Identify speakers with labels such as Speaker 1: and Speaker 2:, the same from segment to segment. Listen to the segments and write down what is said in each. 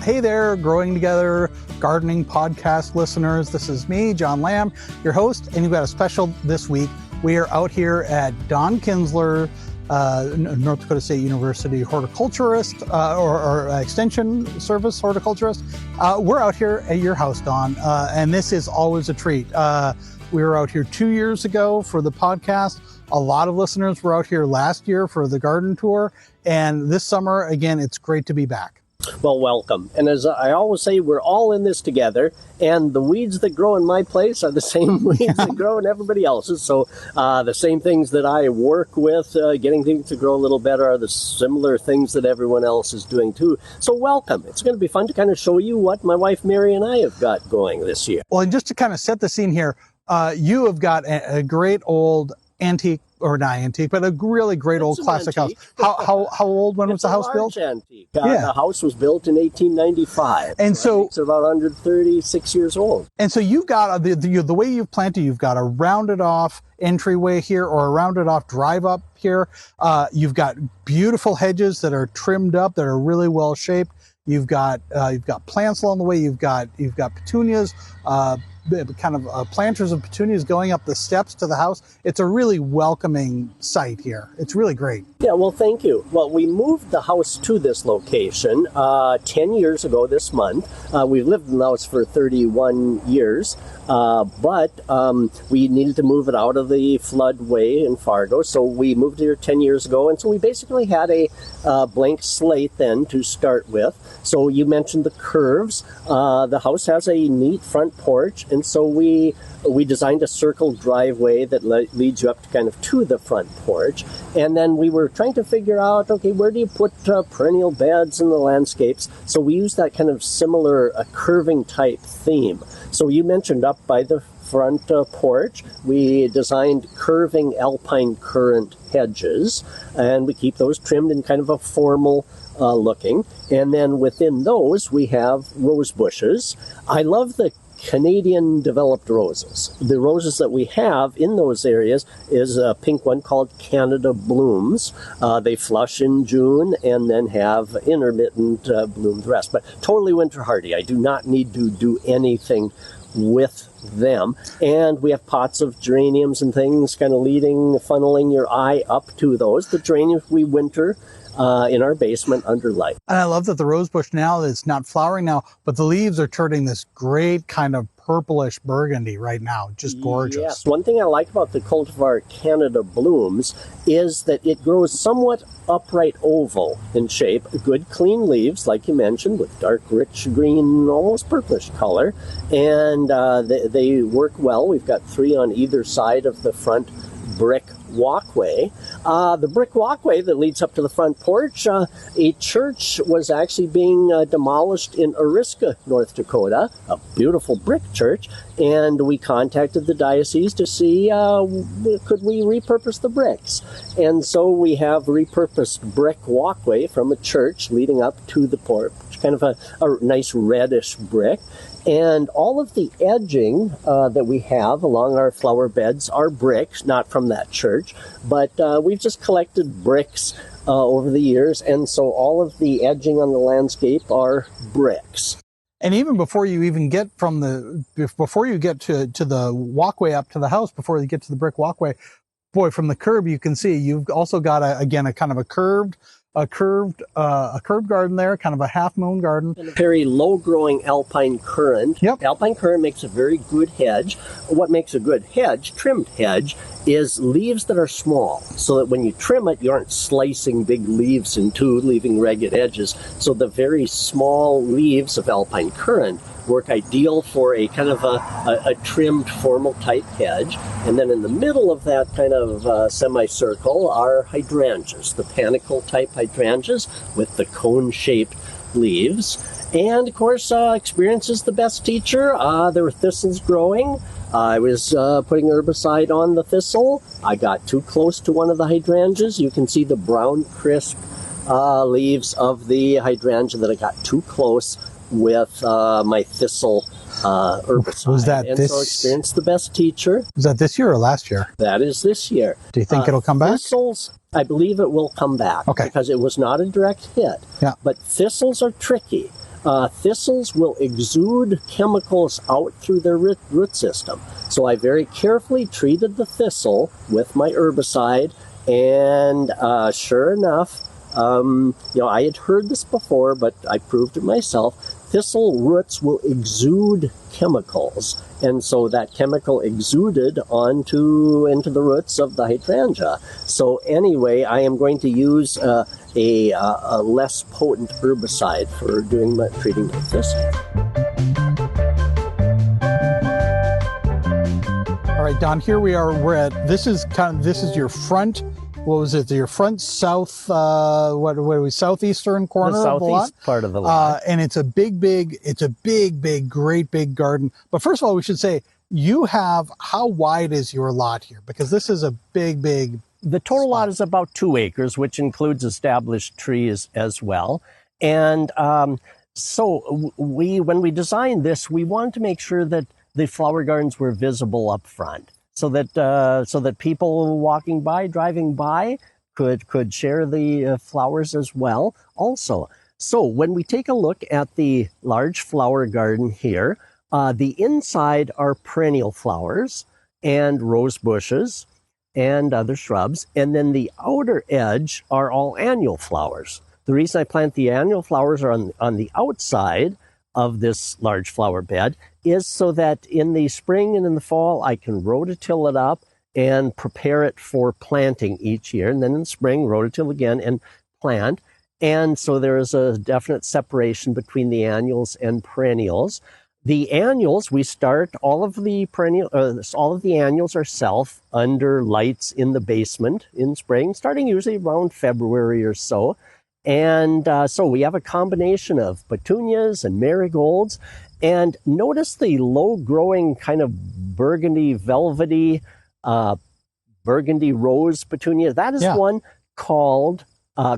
Speaker 1: Hey there, Growing Together Gardening Podcast listeners. This is me, John Lamb, your host, and you've got a special this week. We are out here at Don Kinsler, North Dakota State University horticulturist or Extension Service horticulturist. We're out here at your house, Don, and this is always a treat. We were out here 2 years ago for the podcast. A lot of listeners were out here last year for the garden tour, and this summer, again, it's great to be back.
Speaker 2: Well, welcome. And as I always say, we're all in this together, and the weeds that grow in my place are the same weeds that grow in everybody else's. So the same things that I work with, getting things to grow a little better, are the similar things that everyone else is doing too. So welcome. It's going to be fun to kind of show you what my wife Mary and I have got going this year.
Speaker 1: Well, and just to kind of set the scene here, you have got a great old antique, or not antique, but a really great old classic house. How old? When was the house built?
Speaker 2: Antique. The house was built in 1895.
Speaker 1: And so
Speaker 2: it's about 136 years old.
Speaker 1: And so you've got the way you've planted. You've got a rounded off entryway here, or a rounded off drive up here. You've got beautiful hedges that are trimmed up, that are really well shaped. You've got plants along the way. You've got petunias. Planters of petunias going up the steps to the house. It's a really welcoming site here. It's really great.
Speaker 2: Yeah, well, thank you. Well, we moved the house to this location 10 years ago this month. We've lived in the house for 31 years, but we needed to move it out of the floodway in Fargo, so we moved here 10 years ago, and so we basically had a blank slate then to start with. So you mentioned the curves. The house has a neat front porch, and so we designed a circle driveway that leads you up to kind of to the front porch. And then we were trying to figure out, okay, where do you put perennial beds in the landscapes? So we used that kind of similar curving type theme. So you mentioned up by the front porch, we designed curving alpine currant hedges, and we keep those trimmed in kind of a formal looking. And then within those, we have rose bushes. I love the Canadian developed roses. The roses that we have in those areas is a pink one called Canada Blooms. They flush in June and then have intermittent bloom the rest, but totally winter hardy. I do not need to do anything with them. And we have pots of geraniums and things kind of funneling your eye up to those. The geraniums we winter in our basement under light.
Speaker 1: And I love that the rose bush now is not flowering now, but the leaves are turning this great kind of purplish burgundy right now. Just gorgeous.
Speaker 2: Yes. One thing I like about the cultivar Canada Blooms is that it grows somewhat upright oval in shape. Good clean leaves, like you mentioned, with dark rich green, almost purplish color. And they work well. We've got 3 on either side of the front brick walkway. The brick walkway that leads up to the front porch, a church was actually being demolished in Oriska, North Dakota, a beautiful brick church, and we contacted the diocese to see could we repurpose the bricks. And so we have repurposed brick walkway from a church leading up to the porch, kind of a nice reddish brick. And all of the edging that we have along our flower beds are bricks, not from that church, but we've just collected bricks over the years, and so all of the edging on the landscape are bricks.
Speaker 1: And even before you even get to the walkway up to the house, before you get to the brick walkway, boy, from the curb you can see you've also got a kind of a curved garden there, kind of a half moon garden.
Speaker 2: And a very low growing alpine currant.
Speaker 1: Yep.
Speaker 2: Alpine currant makes a very good hedge. What makes a good hedge, trimmed hedge, is leaves that are small, so that when you trim it, you aren't slicing big leaves in two, leaving ragged edges. So the very small leaves of alpine currant work ideal for a kind of a trimmed formal type hedge. And then in the middle of that kind of semicircle are hydrangeas, the panicle type hydrangeas with the cone-shaped leaves. And of course, experience is the best teacher. There were thistles growing. I was putting herbicide on the thistle. I got too close to one of the hydrangeas. You can see the brown, crisp leaves of the hydrangea that I got too close with my thistle herbicide.
Speaker 1: Was that
Speaker 2: and
Speaker 1: this?
Speaker 2: So experience the best teacher.
Speaker 1: Was that this year or last year?
Speaker 2: That is this year.
Speaker 1: Do you think it'll come back?
Speaker 2: Thistles, I believe it will come back.
Speaker 1: Okay.
Speaker 2: Because it was not a direct hit.
Speaker 1: Yeah.
Speaker 2: But thistles are tricky. Thistles will exude chemicals out through their root system. So I very carefully treated the thistle with my herbicide, and sure enough, I had heard this before, but I proved it myself. Thistle roots will exude chemicals, and so that chemical exuded into the roots of the hydrangea. So anyway, I am going to use a less potent herbicide for treating the thistle.
Speaker 1: All right, Don, here we are. This is your front. What was it? Your front south, what are we, southeastern corner
Speaker 2: the
Speaker 1: of the lot?
Speaker 2: southeast part of the lot.
Speaker 1: And it's a big, great big garden. But first of all, we should say, how wide is your lot here? Because this is a big.
Speaker 2: The total lot is about 2 acres, which includes established trees as well. And so when we designed this, we wanted to make sure that the flower gardens were visible up front, so that people walking by, driving by, could share the flowers as well also. So when we take a look at the large flower garden here, the inside are perennial flowers and rose bushes and other shrubs, and then the outer edge are all annual flowers. The reason I plant the annual flowers are on the outside of this large flower bed is so that in the spring and in the fall, I can rototill it up and prepare it for planting each year. And then in spring, rototill again and plant. And so there is a definite separation between the annuals and perennials. The annuals, we start all of the annuals ourselves under lights in the basement in spring, starting usually around February or so. And so we have a combination of petunias and marigolds. And notice the low-growing kind of burgundy, velvety, burgundy rose petunia. That is one called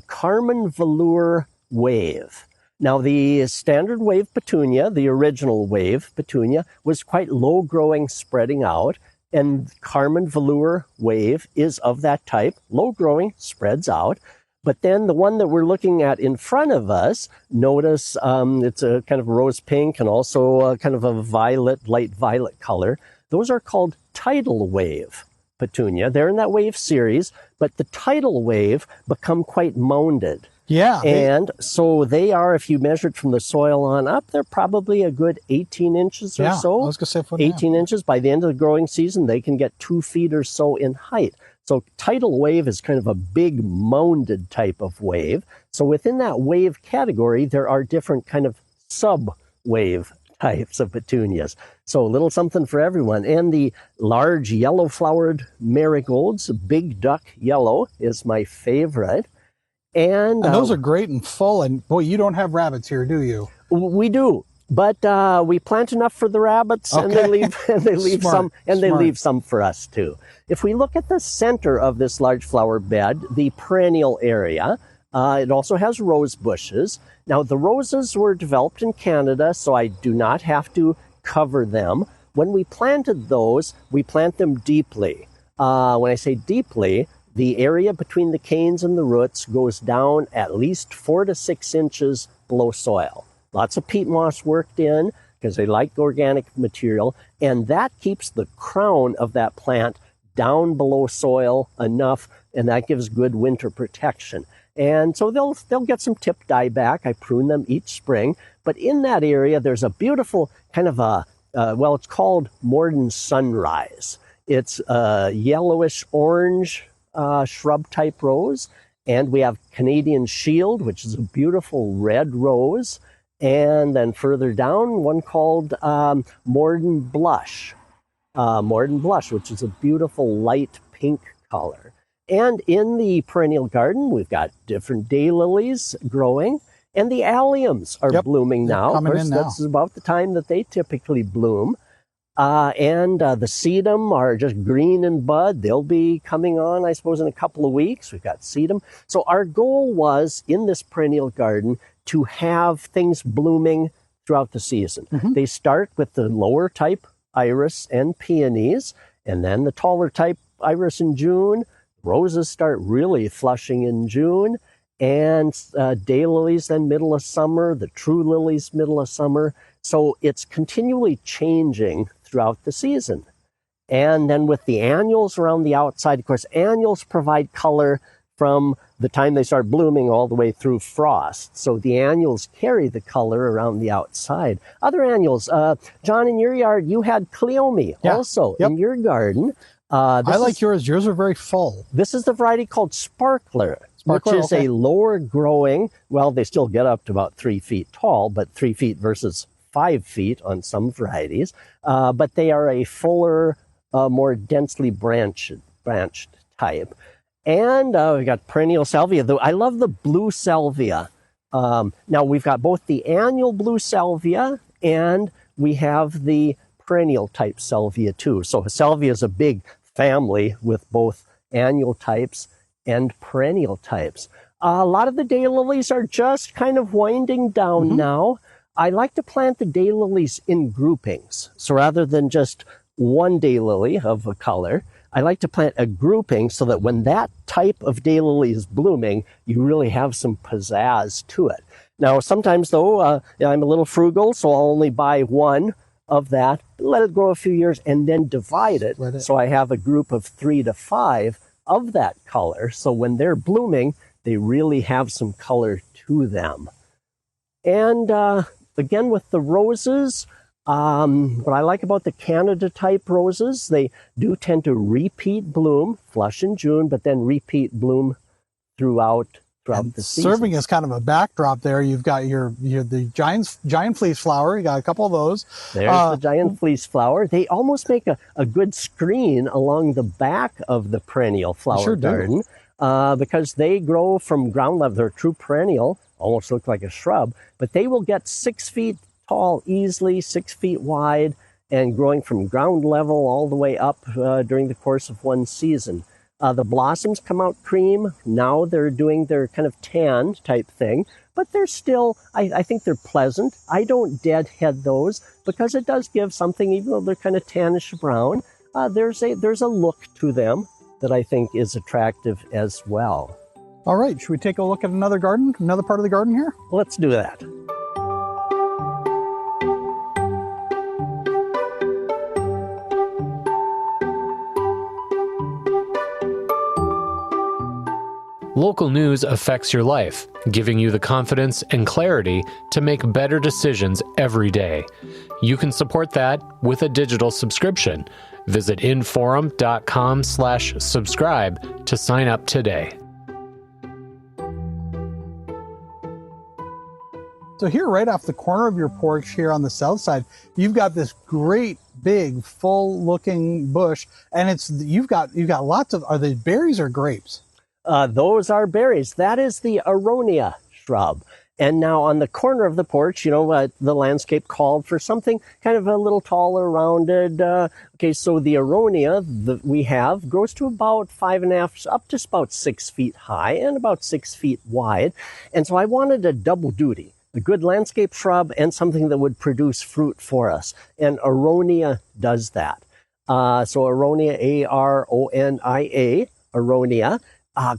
Speaker 2: Carmen Velour Wave. Now, the standard wave petunia, the original wave petunia, was quite low-growing, spreading out. And Carmen Velour Wave is of that type, low-growing, spreads out. But then the one that we're looking at in front of us, notice it's a kind of rose pink and also kind of a light violet color. Those are called tidal wave petunia. They're in that wave series, but the tidal wave become quite mounded.
Speaker 1: Yeah.
Speaker 2: And so they are, if you measure it from the soil on up, they're probably a good 18 inches or so.
Speaker 1: I was going to say
Speaker 2: 18 inches. By the end of the growing season, they can get 2 feet or so in height. So tidal wave is kind of a big mounded type of wave. So within that wave category, there are different kind of sub-wave types of petunias. So a little something for everyone. And the large yellow-flowered marigolds, big duck yellow, is my favorite. And
Speaker 1: those are great and full. And boy, you don't have rabbits here, do you?
Speaker 2: We do. But we plant enough for the rabbits, and they leave some for us too. If we look at the center of this large flower bed, the perennial area, it also has rose bushes. Now, the roses were developed in Canada, so I do not have to cover them. When we planted those, we plant them deeply. When I say deeply, the area between the canes and the roots goes down at least 4 to 6 inches below soil. Lots of peat moss worked in because they like organic material, and that keeps the crown of that plant down below soil enough, and that gives good winter protection. And so they'll get some tip dieback. I prune them each spring, but in that area there's a beautiful kind of it's called Morden Sunrise. It's a yellowish orange shrub type rose, and we have Canadian Shield, which is a beautiful red rose. And then further down, one called Morden Blush, which is a beautiful light pink color. And in the perennial garden, we've got different daylilies growing, and the alliums are blooming now. Of course, that's about the time that they typically bloom. And the sedum are just green in bud. They'll be coming on, I suppose, in a couple of weeks. We've got sedum. So our goal was, in this perennial garden, to have things blooming throughout the season. Mm-hmm. They start with the lower type iris and peonies, and then the taller type iris in June. Roses start really flushing in June, and daylilies then middle of summer, the true lilies middle of summer. So it's continually changing throughout the season. And then with the annuals around the outside, of course, annuals provide color from the time they start blooming all the way through frost. So the annuals carry the color around the outside. Other annuals, John, in your yard, you had cleome also in your garden.
Speaker 1: I like yours. Yours are very full.
Speaker 2: This is the variety called Sparkler, which is a lower growing, well, they still get up to about 3 feet tall, but 3 feet versus 5 feet on some varieties. But they are a fuller, more densely branched type. And we got perennial salvia. I love the blue salvia. Now we've got both the annual blue salvia and we have the perennial type salvia too. So salvia is a big family with both annual types and perennial types. A lot of the daylilies are just kind of winding down now. I like to plant the daylilies in groupings. So rather than just one daylily of a color, I like to plant a grouping so that when that type of daylily is blooming, you really have some pizzazz to it. Now, sometimes though, I'm a little frugal, so I'll only buy one of that, let it grow a few years, and then divide it. So I have a group of 3 to 5 of that color. So when they're blooming, they really have some color to them. And again, with the roses, what I like about the Canada type roses, they do tend to repeat bloom, flush in June, but then repeat bloom throughout the season.
Speaker 1: Serving as kind of a backdrop there, you've got the giant fleece flower. You got a couple of those.
Speaker 2: There's the giant fleece flower. They almost make a good screen along the back of the perennial flower garden because they grow from ground level. They're true perennial, almost look like a shrub, but they will get 6 feet tall easily, 6 feet wide, and growing from ground level all the way up during the course of one season. The blossoms come out cream. Now they're doing their kind of tan type thing, but they're still, I think they're pleasant. I don't deadhead those because it does give something, even though they're kind of tannish brown, there's a look to them that I think is attractive as well.
Speaker 1: All right, should we take a look at another part of the garden here?
Speaker 2: Let's do that.
Speaker 3: Local news affects your life, giving you the confidence and clarity to make better decisions every day. You can support that with a digital subscription. Visit inforum.com/subscribe to sign up today.
Speaker 1: So here, right off the corner of your porch here on the south side, you've got this great big full looking bush, and you've got lots of, are they berries or grapes?
Speaker 2: Those are berries. That is the aronia shrub. And now on the corner of the porch, the landscape called for something kind of a little taller, rounded. Okay, so the aronia that we have grows to about 5.5, up to about 6 feet high and about 6 feet wide. And so I wanted a double duty, a good landscape shrub and something that would produce fruit for us. And aronia does that. So aronia, A-R-O-N-I-A, aronia.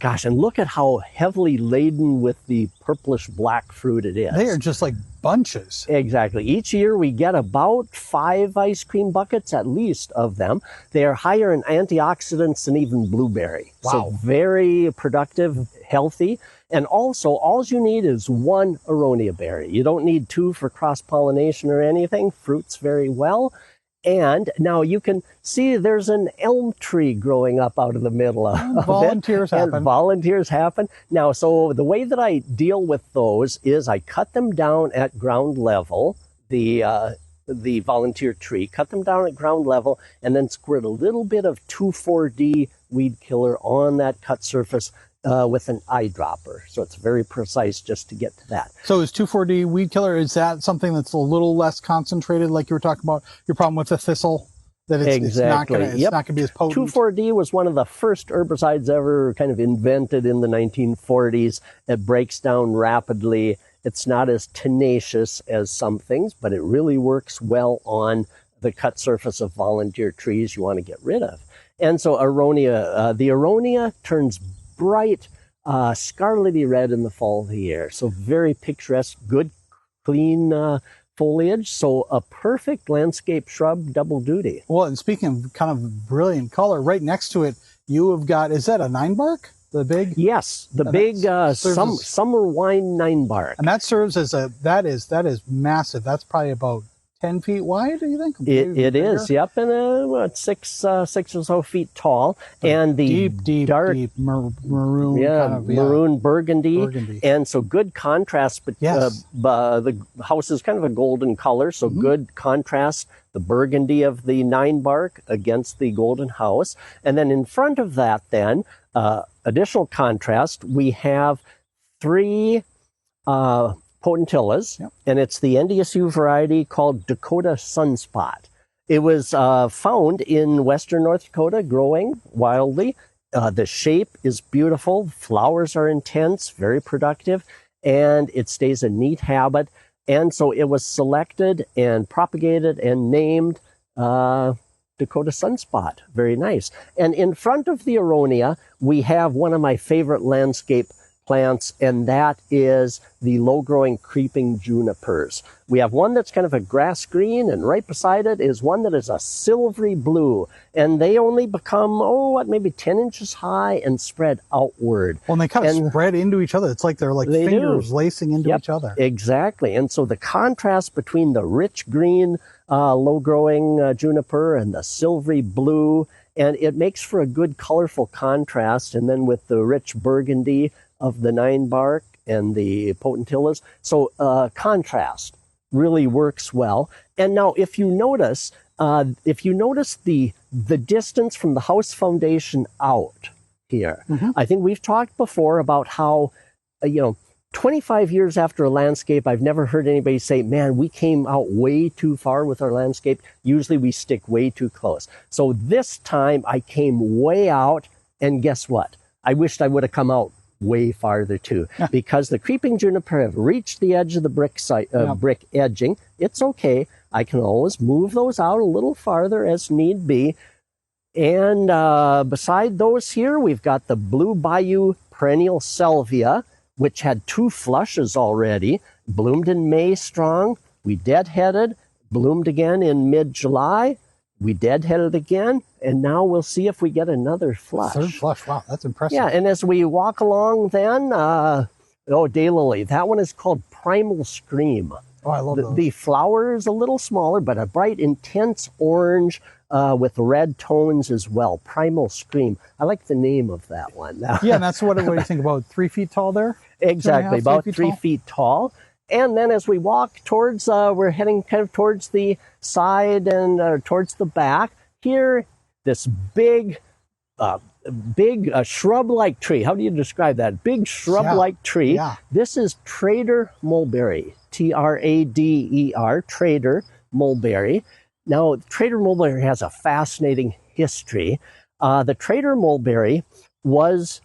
Speaker 2: Gosh, and look at how heavily laden with the purplish black fruit it is.
Speaker 1: They are just like bunches.
Speaker 2: Exactly. Each year we get about 5 ice cream buckets, at least, of them. They are higher in antioxidants than even blueberry.
Speaker 1: Wow.
Speaker 2: So very productive, healthy. And also, all you need is 1 aronia berry. You don't need 2 for cross-pollination or anything. Fruits very well. And now you can see there's an elm tree growing up out of the middle of
Speaker 1: volunteers
Speaker 2: it.
Speaker 1: happen.
Speaker 2: And volunteers happen. Now, so the way that I deal with those is I cut them down at ground level, the volunteer tree, cut them down at ground level, and then squirt a little bit of 2,4-D weed killer on that cut surface with an eyedropper. So it's very precise just to get to that.
Speaker 1: So is 2,4-D weed killer, is that something that's a little less concentrated, like you were talking about your problem with the thistle? That it's not going to be as potent?
Speaker 2: 2,4-D was one of the first herbicides ever kind of invented in the 1940s. It breaks down rapidly. It's not as tenacious as some things, but it really works well on the cut surface of volunteer trees you want to get rid of. And so aronia, the aronia turns bright scarlety red in the fall of the year. So very picturesque, good, clean foliage. So a perfect landscape shrub, double duty.
Speaker 1: Well, and speaking of kind of brilliant color, right next to it, you have got, is that a 9-bark? The big?
Speaker 2: Yes, the big summer wine 9-bark.
Speaker 1: And that serves as that is massive. That's probably about 10 feet wide, do you think?
Speaker 2: It is, yep, and six or so feet tall, and the
Speaker 1: deep maroon,
Speaker 2: maroon burgundy, and so good contrast. But the house is kind of a golden color, so good contrast. The burgundy of the 9-bark against the golden house, and then in front of that, then additional contrast, we have 3 potentillas, and it's the NDSU variety called Dakota Sunspot. It was found in western North Dakota, growing wildly. The shape is beautiful, flowers are intense, very productive, and it stays a neat habit. And so it was selected and propagated and named Dakota Sunspot. Very nice. And in front of the Aronia, we have one of my favorite landscape plants, and that is the low-growing creeping junipers. We have one that's kind of a grass green, and right beside it is one that is a silvery blue, and they only become, maybe 10 inches high and spread outward.
Speaker 1: Well, and they kind of spread into each other. It's like they're like fingers lacing into each other.
Speaker 2: Exactly. And so the contrast between the rich green low-growing juniper and the silvery blue, and it makes for a good colorful contrast, and then with the rich burgundy of the 9-bark and the potentillas. So contrast really works well. And now if you notice the distance from the house foundation out here, I think we've talked before about how, 25 years after a landscape, I've never heard anybody say, man, we came out way too far with our landscape. Usually we stick way too close. So this time I came way out, and guess what? I wished I would have come out way farther too, because the creeping juniper have reached the edge of the brick edging. It's okay. I can always move those out a little farther as need be. And beside those here, we've got the Blue Bayou perennial salvia, which had 2 flushes already, bloomed in May strong. We deadheaded, bloomed again in mid-July. We deadheaded again, and now we'll see if we get another flush.
Speaker 1: 3rd flush, wow, that's impressive.
Speaker 2: Yeah, and as we walk along then, daylily, that one is called Primal Scream.
Speaker 1: Oh, I love those.
Speaker 2: The flower is a little smaller, but a bright, intense orange with red tones as well. Primal Scream. I like the name of that one.
Speaker 1: Yeah, and that's what do you think, about 3 feet tall there?
Speaker 2: Exactly, about 3 feet tall. And then as we walk towards, we're heading kind of towards the side and towards the back. Here, this big shrub-like tree. How do you describe that? Big shrub-like tree.
Speaker 1: Yeah.
Speaker 2: This is Trader mulberry, Trader, Trader mulberry. Now, Trader mulberry has a fascinating history. The Trader mulberry was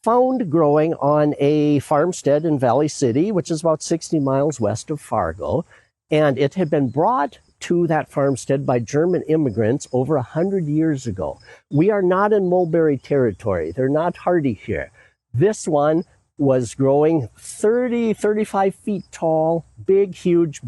Speaker 2: found growing on a farmstead in Valley City, which is about 60 miles west of Fargo. And it had been brought to that farmstead by German immigrants over 100 years ago. We are not in mulberry territory. They're not hardy here. This one was growing 35 feet tall, big, huge,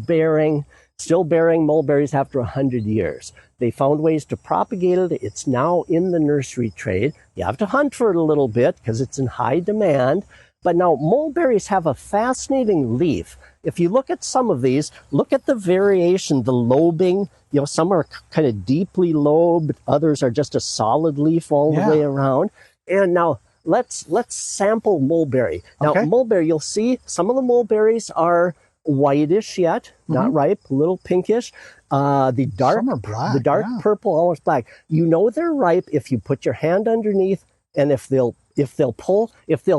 Speaker 2: still bearing mulberries after 100 years. They found ways to propagate it. It's now in the nursery trade. You have to hunt for it a little bit because it's in high demand. But now mulberries have a fascinating leaf. If you look at some of these, look at the variation, the lobing. Some are kind of deeply lobed. Others are just a solid leaf all the way around. And now let's sample mulberry. Now mulberry, you'll see some of the mulberries are whitish yet, not ripe, a little pinkish. The dark,
Speaker 1: some are black,
Speaker 2: the dark purple, almost black. You know they're ripe if you put your hand underneath, and if they'll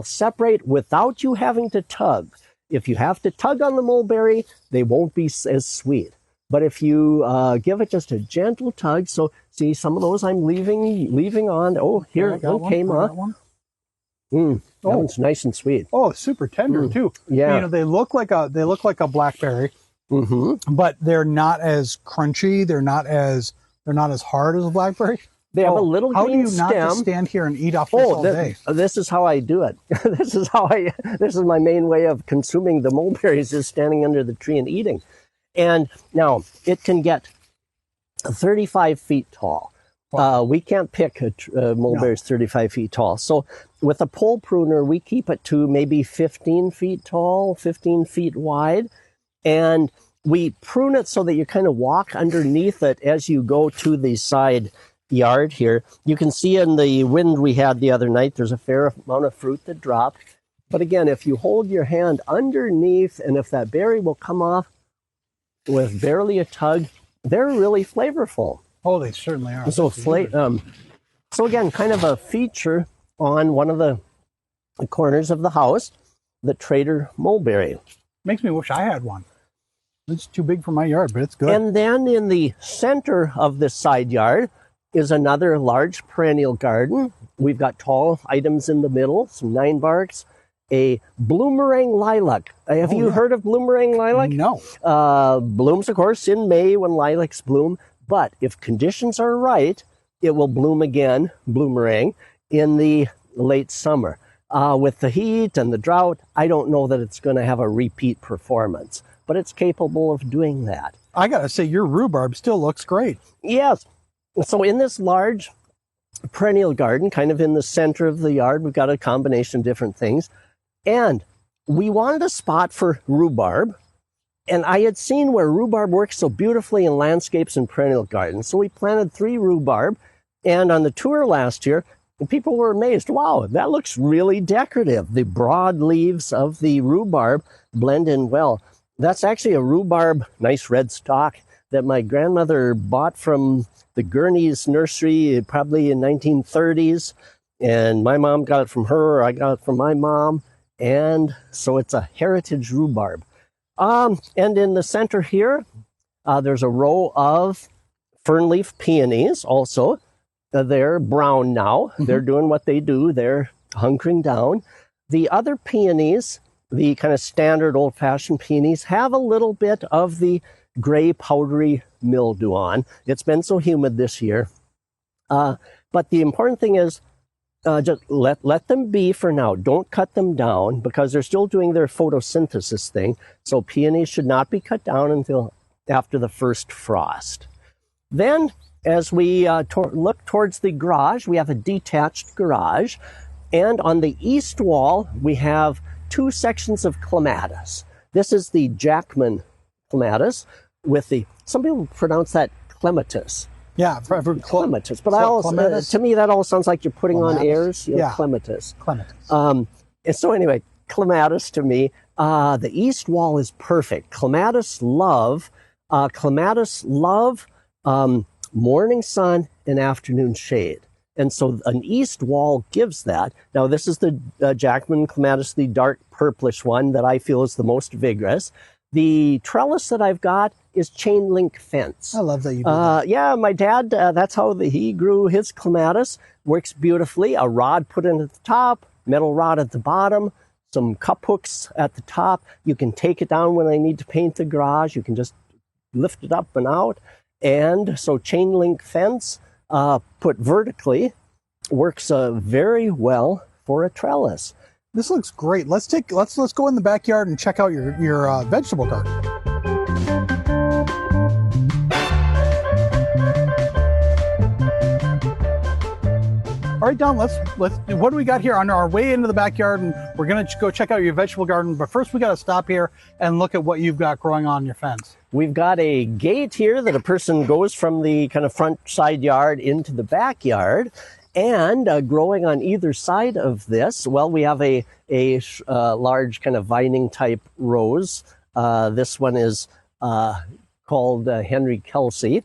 Speaker 2: separate without you having to tug. If you have to tug on the mulberry, they won't be as sweet. But if you give it just a gentle tug, so see some of those I'm leaving on. Oh, here one came up. That one's nice and sweet.
Speaker 1: Oh, super tender too.
Speaker 2: Yeah,
Speaker 1: they look like a blackberry, but they're not as crunchy. They're not as hard as a blackberry.
Speaker 2: They have a little
Speaker 1: how
Speaker 2: green
Speaker 1: do you not
Speaker 2: stem.
Speaker 1: just stand here and eat off this all day?
Speaker 2: This is how I do it. This is my main way of consuming the mulberries, is standing under the tree and eating. And now it can get 35 feet tall. We can't pick mulberries 35 feet tall. So with a pole pruner, we keep it to maybe 15 feet tall, 15 feet wide. And we prune it so that you kind of walk underneath it as you go to the side yard here. You can see in the wind we had the other night, there's a fair amount of fruit that dropped. But again, if you hold your hand underneath, and if that berry will come off with barely a tug, they're really flavorful.
Speaker 1: Oh, they certainly are.
Speaker 2: So again, kind of a feature on one of the corners of the house, the Trader mulberry.
Speaker 1: Makes me wish I had one. It's too big for my yard, but it's good.
Speaker 2: And then in the center of this side yard is another large perennial garden. We've got tall items in the middle, some 9-barks, a bloomerang lilac. Have you heard of bloomerang lilac?
Speaker 1: No.
Speaker 2: Blooms, of course, in May when lilacs bloom. But if conditions are right, it will bloom again, bloomerang, in the late summer. With the heat and the drought, I don't know that it's going to have a repeat performance, but it's capable of doing that.
Speaker 1: I got to say, your rhubarb still looks great.
Speaker 2: Yes. So in this large perennial garden, kind of in the center of the yard, we've got a combination of different things. And we wanted a spot for rhubarb. And I had seen where rhubarb works so beautifully in landscapes and perennial gardens. So we planted 3 rhubarb. And on the tour last year, people were amazed. Wow, that looks really decorative. The broad leaves of the rhubarb blend in well. That's actually a rhubarb, nice red stalk, that my grandmother bought from the Gurney's nursery probably in 1930s. And my mom got it from her, I got it from my mom. And so it's a heritage rhubarb. And in the center here, there's a row of fernleaf peonies also. They're brown now. Mm-hmm. They're doing what they do. They're hunkering down. The other peonies, the kind of standard old-fashioned peonies, have a little bit of the gray powdery mildew on. It's been so humid this year. But the important thing is, just let them be for now. Don't cut them down because they're still doing their photosynthesis thing. So peonies should not be cut down until after the first frost. Then, as we look towards the garage, we have a detached garage. And on the east wall, we have 2 sections of clematis. This is the Jackman clematis with the, some people pronounce that clematis.
Speaker 1: Yeah, forever
Speaker 2: clematis. But I also, to me, that all sounds like you're putting on airs. You know,
Speaker 1: yeah,
Speaker 2: clematis.
Speaker 1: Clematis.
Speaker 2: And so anyway, clematis to me, the east wall is perfect. Clematis love morning sun and afternoon shade. And so an east wall gives that. Now, this is the Jackman clematis, the dark purplish one that I feel is the most vigorous. The trellis that I've got is chain link fence.
Speaker 1: I love that you do that.
Speaker 2: Yeah, my dad, that's how he grew his clematis. Works beautifully. A rod put in at the top, metal rod at the bottom, some cup hooks at the top. You can take it down when I need to paint the garage. You can just lift it up and out. And so chain link fence put vertically works very well for a trellis.
Speaker 1: This looks great. Let's go in the backyard and check out your vegetable garden. All right, Don, let's what do we got here on our way into the backyard? And we're going to go check out your vegetable garden. But first, we got to stop here and look at what you've got growing on your fence.
Speaker 2: We've got a gate here that a person goes from the kind of front side yard into the backyard. And growing on either side of this, well, we have a large kind of vining type rose. This one is called Henry Kelsey.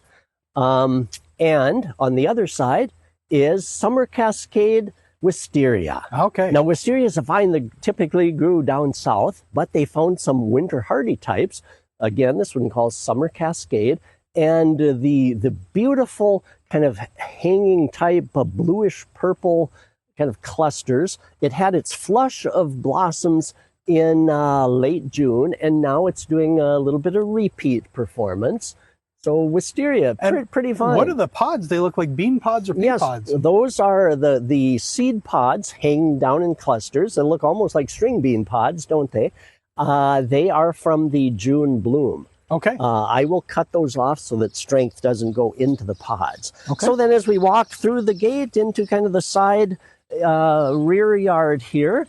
Speaker 2: And on the other side is Summer Cascade Wisteria.
Speaker 1: Okay.
Speaker 2: Now, wisteria is a vine that typically grew down south, but they found some winter hardy types. Again, this one called Summer Cascade. And the beautiful kind of hanging type of bluish purple kind of clusters. It had its flush of blossoms in late June, and now it's doing a little bit of repeat performance. So wisteria, pretty fun.
Speaker 1: What are the pods? They look like bean pods or pea pods?
Speaker 2: Yes, those are the seed pods hanging down in clusters. They look almost like string bean pods, don't they? They are from the June bloom.
Speaker 1: Okay.
Speaker 2: I will cut those off so that strength doesn't go into the pods.
Speaker 1: Okay.
Speaker 2: So then as we walked through the gate into kind of the side rear yard here,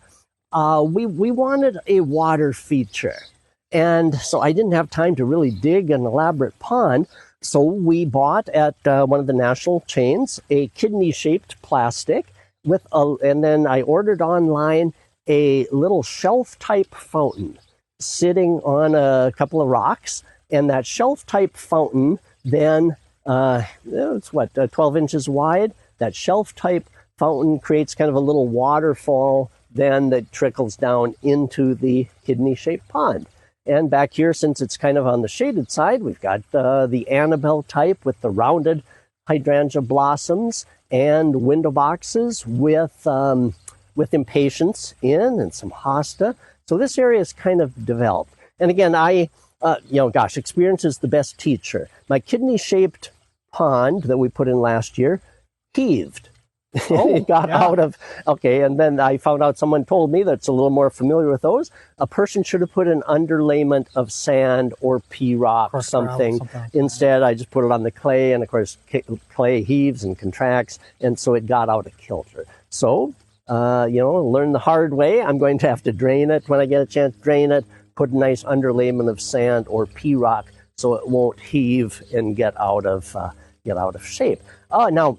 Speaker 2: we wanted a water feature. And so I didn't have time to really dig an elaborate pond. So we bought at one of the national chains a kidney-shaped plastic and then I ordered online a little shelf-type fountain sitting on a couple of rocks. And that shelf-type fountain then, it's 12 inches wide. That shelf-type fountain creates kind of a little waterfall then that trickles down into the kidney-shaped pond. And back here, since it's kind of on the shaded side, we've got the Annabelle type with the rounded hydrangea blossoms and window boxes with impatiens in and some hosta. So this area is kind of developed. And again, experience is the best teacher. My kidney-shaped pond that we put in last year heaved.
Speaker 1: Oh,
Speaker 2: it got out of, and then I found out someone told me that's a little more familiar with those. A person should have put an underlayment of sand or pea rock or something. Instead, I just put it on the clay, and of course, clay heaves and contracts, and so it got out of kilter. So, learn the hard way. I'm going to have to drain it when I get a chance to drain it, put a nice underlayment of sand or pea rock so it won't heave and get out of shape. Now,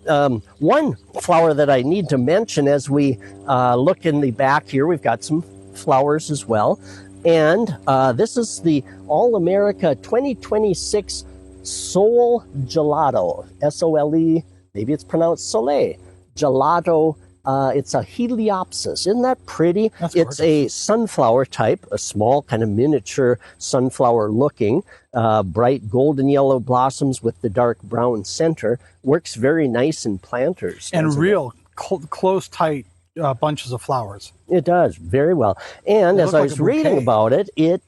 Speaker 2: one flower that I need to mention as we look in the back here, we've got some flowers as well. And this is the All-America 2026 Sol Gelato, S-O-L-E, maybe it's pronounced Soleil, Gelato. It's a Heliopsis. Isn't that pretty? It's a sunflower type, a small kind of miniature sunflower looking, bright golden yellow blossoms with the dark brown center. Works very nice in planters.
Speaker 1: And real close, tight bunches of flowers.
Speaker 2: It does, very well. And as I was reading about it, it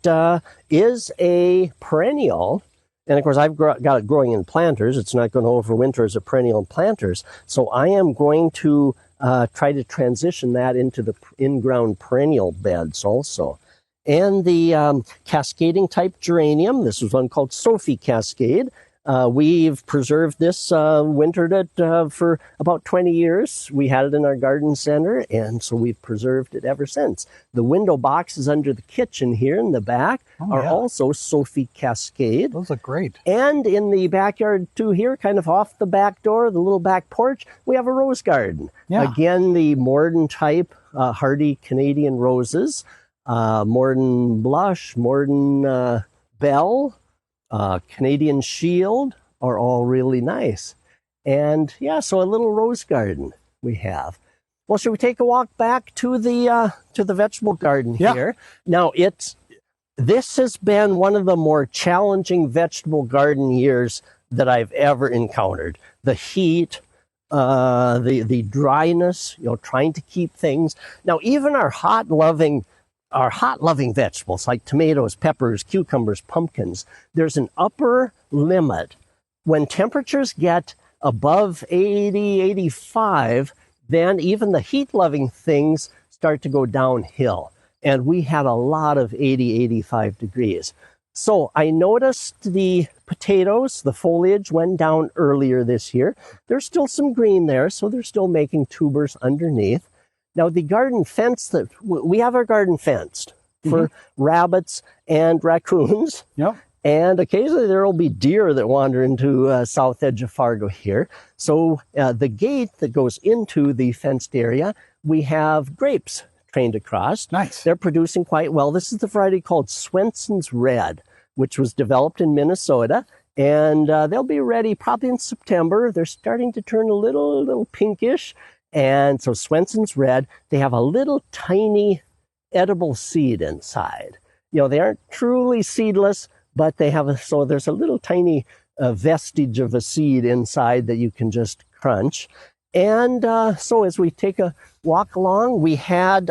Speaker 2: is a perennial. And of course, I've got it growing in planters. It's not going to overwinter as a perennial in planters. So I am going to try to transition that into the in-ground perennial beds also. And the cascading type geranium, this is one called Sophie Cascade. We've preserved this, wintered it for about 20 years. We had it in our garden center, and so we've preserved it ever since. The window boxes under the kitchen here in the back are also Sophie Cascade.
Speaker 1: Those look great.
Speaker 2: And in the backyard too here, kind of off the back door, the little back porch, we have a rose garden. Yeah. Again, the Morden type, hardy Canadian roses, Morden Blush, Morden Bell, Canadian Shield are all really nice. And so a little rose garden we have. Well, should we take a walk back to the vegetable garden here? Now, this has been one of the more challenging vegetable garden years that I've ever encountered. The heat, the dryness, trying to keep things. Now, even our hot-loving vegetables like tomatoes, peppers, cucumbers, pumpkins, there's an upper limit. When temperatures get above 80, 85, then even the heat-loving things start to go downhill. And we had a lot of 80, 85 degrees. So I noticed the potatoes, the foliage went down earlier this year. There's still some green there, so they're still making tubers underneath. Now, the garden fence we have our garden fenced for rabbits and raccoons. Yep. And occasionally there will be deer that wander into south edge of Fargo here. So the gate that goes into the fenced area, we have grapes trained across. Nice. They're producing quite well. This is the variety called Swenson's Red, which was developed in Minnesota. And they'll be ready probably in September. They're starting to turn a little pinkish. And so Swenson's Red, they have a little tiny edible seed inside. They aren't truly seedless, but they have so there's a little tiny vestige of a seed inside that you can just crunch. And so as we take a walk along, we had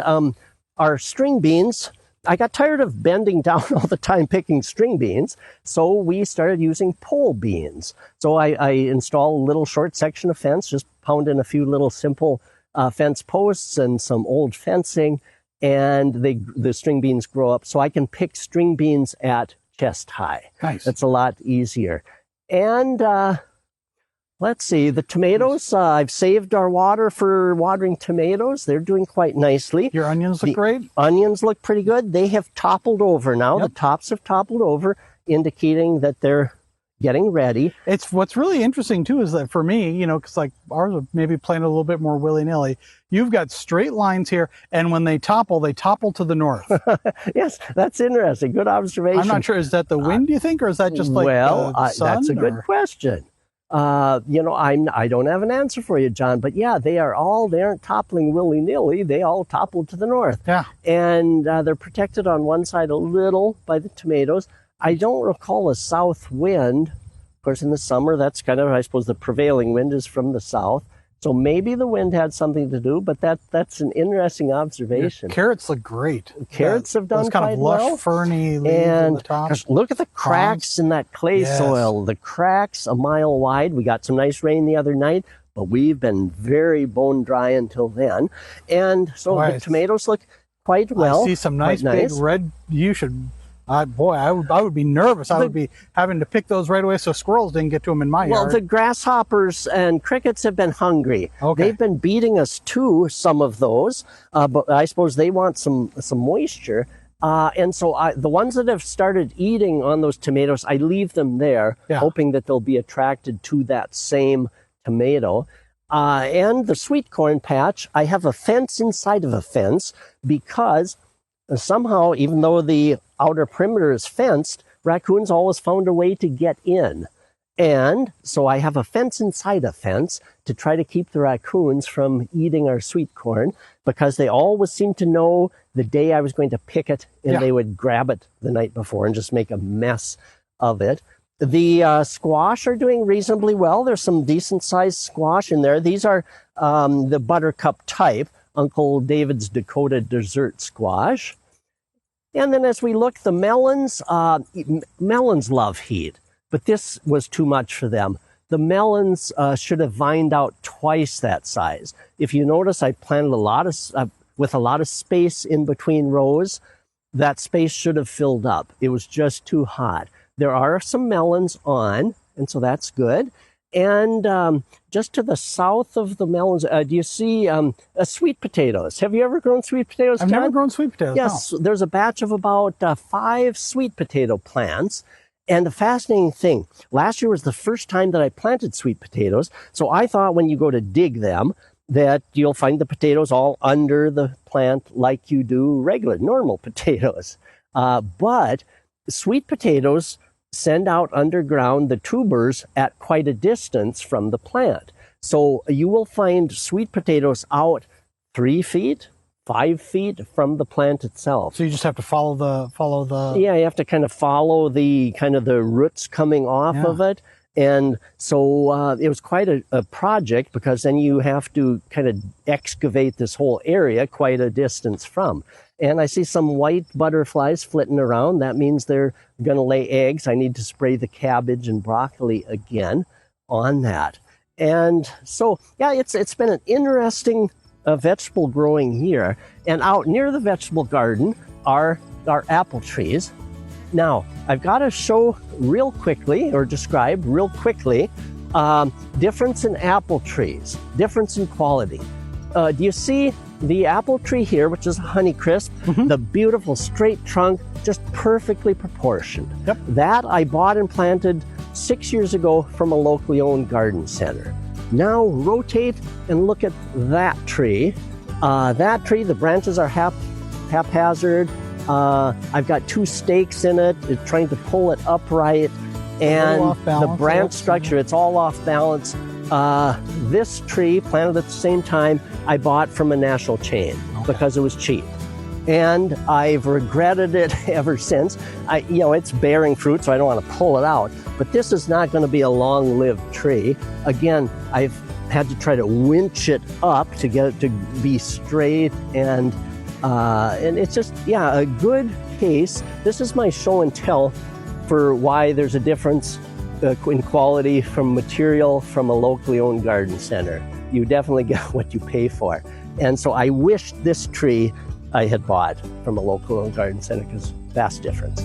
Speaker 2: our string beans I got tired of bending down all the time picking string beans, so we started using pole beans. So I installed a little short section of fence, just pound in a few little simple fence posts and some old fencing, and the string beans grow up. So I can pick string beans at chest high.
Speaker 1: Nice.
Speaker 2: It's a lot easier. And let's see, the tomatoes, I've saved our water for watering tomatoes. They're doing quite nicely.
Speaker 1: Your onions look great?
Speaker 2: Onions look pretty good. They have toppled over now.
Speaker 1: Yep.
Speaker 2: The tops have toppled over, indicating that they're getting ready.
Speaker 1: It's what's really interesting too is that for me, you know, because like ours are maybe planted a little bit more willy-nilly. You've got straight lines here, and when they topple to the north.
Speaker 2: Yes, that's interesting. Good observation.
Speaker 1: I'm not sure. Is that the wind, do you think, or is that just like the sun?
Speaker 2: That's a good question. You know, I don't have an answer for you, John, but yeah, they aren't toppling willy-nilly. They all topple to the north.
Speaker 1: Yeah.
Speaker 2: And they're protected on one side a little by the tomatoes. I don't recall a south wind. Of course, in the summer, that's kind of, I suppose, the prevailing wind is from the south. So maybe the wind had something to do, but that's an interesting observation.
Speaker 1: Your carrots look great.
Speaker 2: Carrots have done
Speaker 1: those kind
Speaker 2: quite
Speaker 1: of lush,
Speaker 2: well.
Speaker 1: ferny leaves on the top.
Speaker 2: Gosh, look at the cracks in that clay soil. The cracks a mile wide. We got some nice rain the other night, but we've been very bone dry until then. And so the tomatoes look quite well.
Speaker 1: I see some nice big red. You should. Boy, I would be nervous. I would be having to pick those right away so squirrels didn't get to them in my yard.
Speaker 2: Well, the grasshoppers and crickets have been hungry.
Speaker 1: Okay.
Speaker 2: They've been beating us to some of those, but I suppose they want some moisture. And so the ones that have started eating on those tomatoes, I leave them there, hoping that they'll be attracted to that same tomato. And the sweet corn patch, I have a fence inside of a fence because somehow, even though the outer perimeter is fenced, raccoons always found a way to get in. And so I have a fence inside a fence to try to keep the raccoons from eating our sweet corn, because they always seem to know the day I was going to pick it, and they would grab it the night before and just make a mess of it. The squash are doing reasonably well. There's some decent-sized squash in there. These are the buttercup type, Uncle David's Dakota dessert squash. And then as we look, the melons, melons love heat, but this was too much for them. The melons should have vined out twice that size. If you notice, I planted a lot of, with a lot of space in between rows. That space should have filled up. It was just too hot. There are some melons on, and so that's good. And just to the south of the melons, do you see sweet potatoes? Have you ever grown sweet potatoes, John?
Speaker 1: I've never grown sweet potatoes,
Speaker 2: Yes,
Speaker 1: no.
Speaker 2: There's a batch of about 5 sweet potato plants. And the fascinating thing, last year was the first time that I planted sweet potatoes. So I thought when you go to dig them, that you'll find the potatoes all under the plant like you do regular, normal potatoes. But sweet potatoes send out underground the tubers at quite a distance from the plant. So you will find sweet potatoes out 3 feet, 5 feet from the plant itself.
Speaker 1: So you just have to follow the.
Speaker 2: Yeah, you have to kind of follow the roots coming off of it. And so it was quite a project, because then you have to kind of excavate this whole area quite a distance from. And I see some white butterflies flitting around. That means they're going to lay eggs. I need to spray the cabbage and broccoli again on that. And so, yeah, it's been an interesting vegetable growing here. And out near the vegetable garden are our apple trees. Now, I've got to show real quickly, or describe real quickly, difference in apple trees, difference in quality. Do you see the apple tree here, which is a Honeycrisp, the beautiful straight trunk, just perfectly proportioned?
Speaker 1: Yep.
Speaker 2: That I bought and planted 6 years ago from a locally owned garden center. Now rotate and look at that tree. The branches are haphazard. I've got 2 stakes in it, trying to pull it upright, and the branch structure, it's all off balance. This tree, planted at the same time, I bought from a national chain because it was cheap. And I've regretted it ever since. It's bearing fruit, so I don't want to pull it out. But this is not going to be a long-lived tree. Again, I've had to try to winch it up to get it to be straight and And it's just, yeah, a good case. This is my show and tell for why there's a difference in quality from material from a locally owned garden center. You definitely get what you pay for. And so I wish this tree I had bought from a local owned garden center, because vast difference.